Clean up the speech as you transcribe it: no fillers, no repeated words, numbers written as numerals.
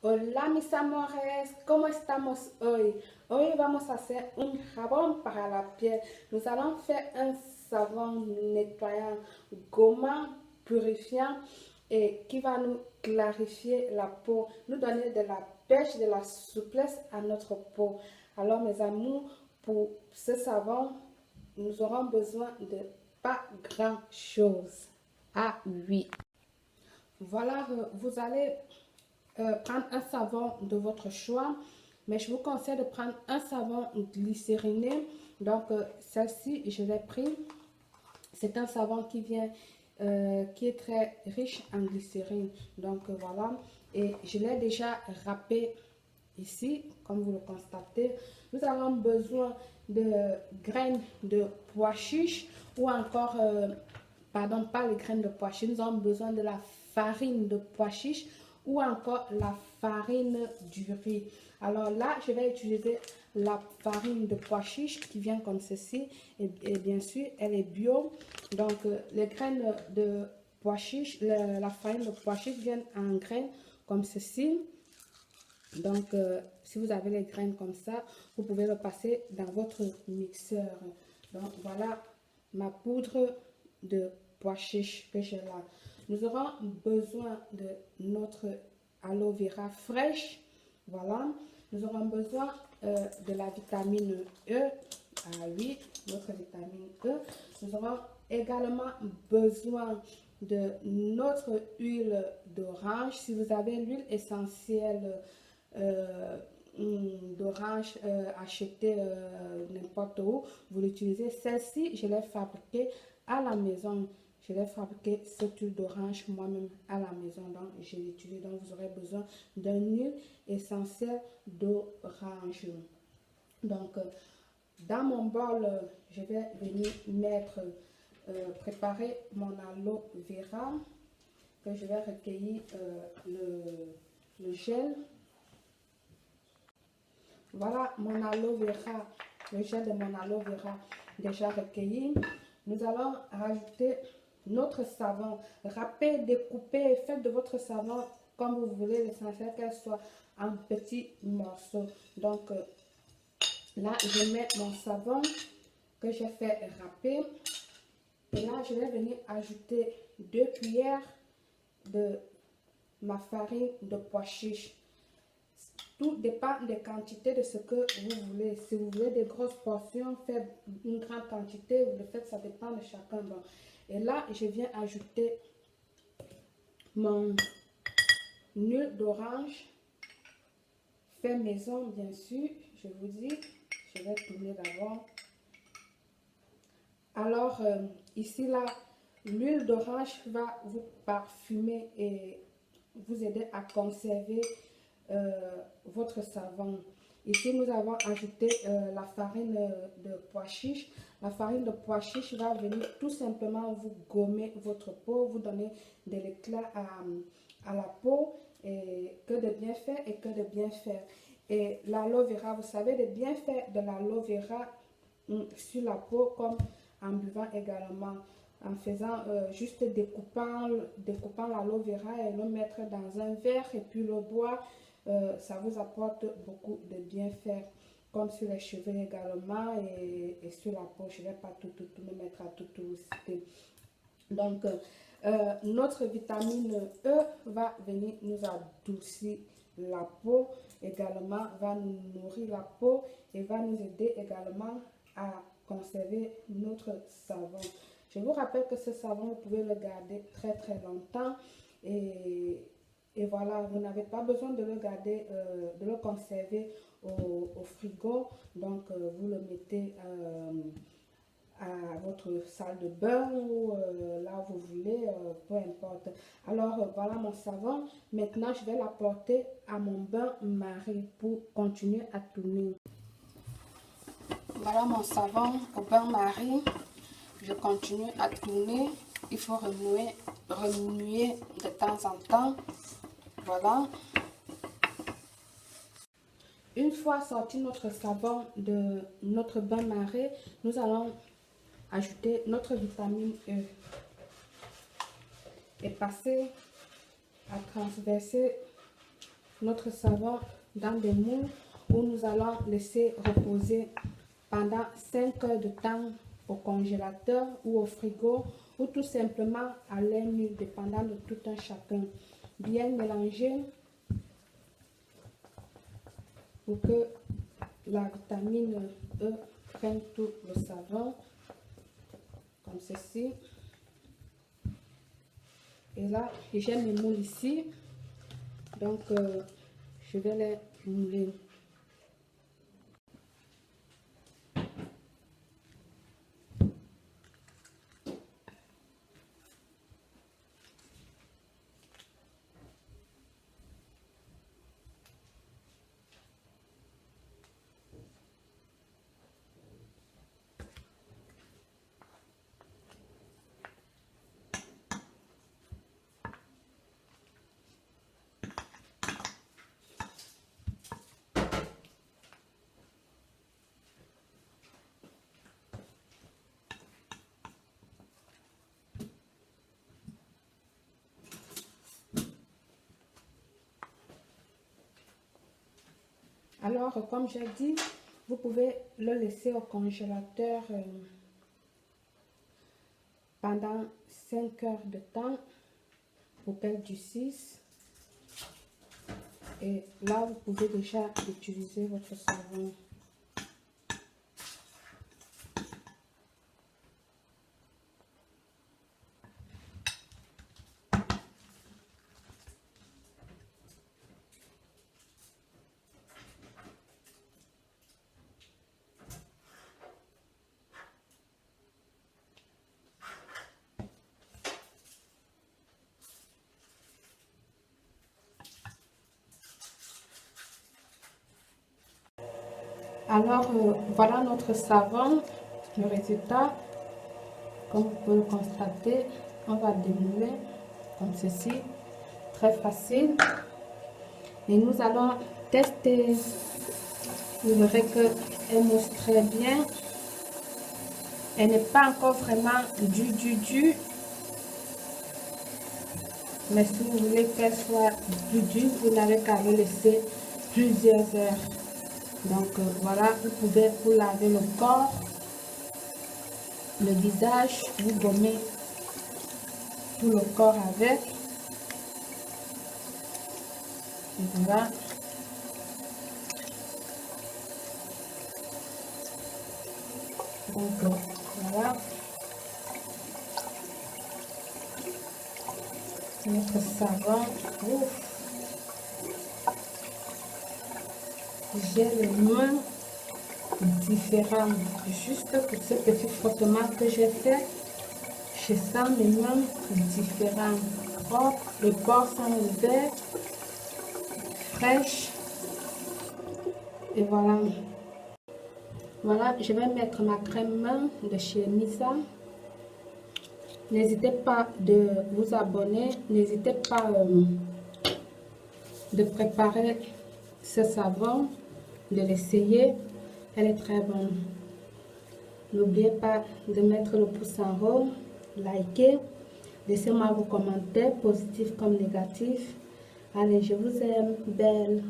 Hola mis amores, ¿cómo estamos hoy? Hoy vamos a hacer un jabón para la piel. Nous allons faire un savon nettoyant, gommant, purifiant et qui va nous clarifier la peau, nous donner de la pêche, de la souplesse à notre peau. Alors mes amours, pour ce savon, nous aurons besoin de pas grand chose. Ah oui. Voilà, vous allez prendre un savon de votre choix, mais je vous conseille de prendre un savon glycériné. Donc, celle-ci, je l'ai pris. C'est un savon qui est très riche en glycérine. Donc, voilà. Et je l'ai déjà râpé ici, comme vous le constatez. Nous avons besoin de graines de pois chiches ou encore, pardon, pas les graines de pois chiches. Nous avons besoin de la farine de pois chiches ou encore la farine du riz. Alors là, je vais utiliser la farine de pois chiches qui vient comme ceci. Et bien sûr, elle est bio. Donc, les graines de pois chiches, la farine de pois chiches viennent en graines comme ceci. Donc, si vous avez les graines comme ça, vous pouvez le passer dans votre mixeur. Donc, voilà ma poudre de pois chiches que j'ai là. Nous aurons besoin de notre aloe vera fraîche. Voilà. Nous aurons besoin de la vitamine E. Ah oui, notre vitamine E. Nous aurons également besoin de notre huile d'orange. Si vous avez l'huile essentielle d'orange achetée n'importe où, vous l'utilisez. Celle-ci, je l'ai fabriquée à la maison. Je l'ai fabriqué cette huile d'orange moi-même à la maison, donc je l'utilise. Donc vous aurez besoin d'une huile essentielle d'orange. Donc dans mon bol, je vais venir mettre, préparer mon aloe vera que je vais recueillir le gel. Voilà mon aloe vera, le gel de mon aloe vera déjà recueilli. Nous allons rajouter notre savon. Râpez, découpez, faites de votre savon comme vous voulez, l'essentiel qu'elle soit en petits morceaux. Donc là, je mets mon savon que j'ai fait râper. Et là, je vais venir ajouter 2 cuillères de ma farine de pois chiches. Tout dépend des quantités de ce que vous voulez. Si vous voulez des grosses portions, faites une grande quantité, vous le faites, ça dépend de chacun. Bon. Et là, je viens ajouter mon huile d'orange, fait maison, bien sûr. Je vous dis, je vais tourner d'abord. Alors, ici, là, l'huile d'orange va vous parfumer et vous aider à conserver votre savon. Ici, nous avons ajouté la farine de pois chiches. La farine de pois chiches va venir tout simplement vous gommer votre peau, vous donner de l'éclat à la peau, et que de bien faire et que de bien faire. Et l'aloe vera, vous savez, de bien faire de l'aloe vera sur la peau, comme en buvant également, en faisant juste découpant l'aloe vera et le mettre dans un verre et puis le boire. Ça vous apporte beaucoup de bienfaits, comme sur les cheveux également et sur la peau. Je ne vais pas tout me mettre à tout citer. Donc, notre vitamine E va venir nous adoucir la peau, également va nous nourrir la peau et va nous aider également à conserver notre savon. Je vous rappelle que ce savon, vous pouvez le garder très longtemps et voilà, vous n'avez pas besoin de le garder, de le conserver au frigo. Donc, vous le mettez à votre salle de bain ou là où vous voulez, peu importe. Alors, voilà mon savon. Maintenant, je vais l'apporter à mon bain-marie pour continuer à tourner. Voilà mon savon au bain-marie. Je continue à tourner. Il faut remuer de temps en temps. Voilà. Une fois sorti notre savon de notre bain-marie, nous allons ajouter notre vitamine E et passer à transverser notre savon dans des moules où nous allons laisser reposer pendant 5 heures de temps au congélateur ou au frigo ou tout simplement à l'air nu, dépendant de tout un chacun. Bien mélanger pour que la vitamine E prenne tout le savon, comme ceci. Et là, j'ai mes moules ici, donc je vais les mouler. Alors, comme j'ai dit, vous pouvez le laisser au congélateur pendant 5 heures de temps pour qu'elle durcisse. Et là, vous pouvez déjà utiliser votre savon. Alors, voilà notre savon, le résultat. Comme vous pouvez le constater, on va démouler comme ceci, très facile. Et nous allons tester. Vous verrez qu'elle mousse très bien. Elle n'est pas encore vraiment dure. Mais si vous voulez qu'elle soit dure, vous n'avez qu'à le laisser plusieurs heures. Donc voilà, vous pouvez vous laver le corps, le visage, vous gommez tout le corps avec. Et voilà. Donc voilà. Notre savon. Ouf. J'ai les mains différentes. Juste pour ce petit frottement que j'ai fait, je sens mes mains différentes. Propres, les bords sont ouverts, fraîches. Et voilà. Voilà, je vais mettre ma crème main de chez Misa. N'hésitez pas de vous abonner. N'hésitez pas de préparer ce savon, de l'essayer. Elle est très bonne. N'oubliez pas de mettre le pouce en haut, liker. Laissez-moi vos commentaires, positifs comme négatifs. Allez, je vous aime, belle.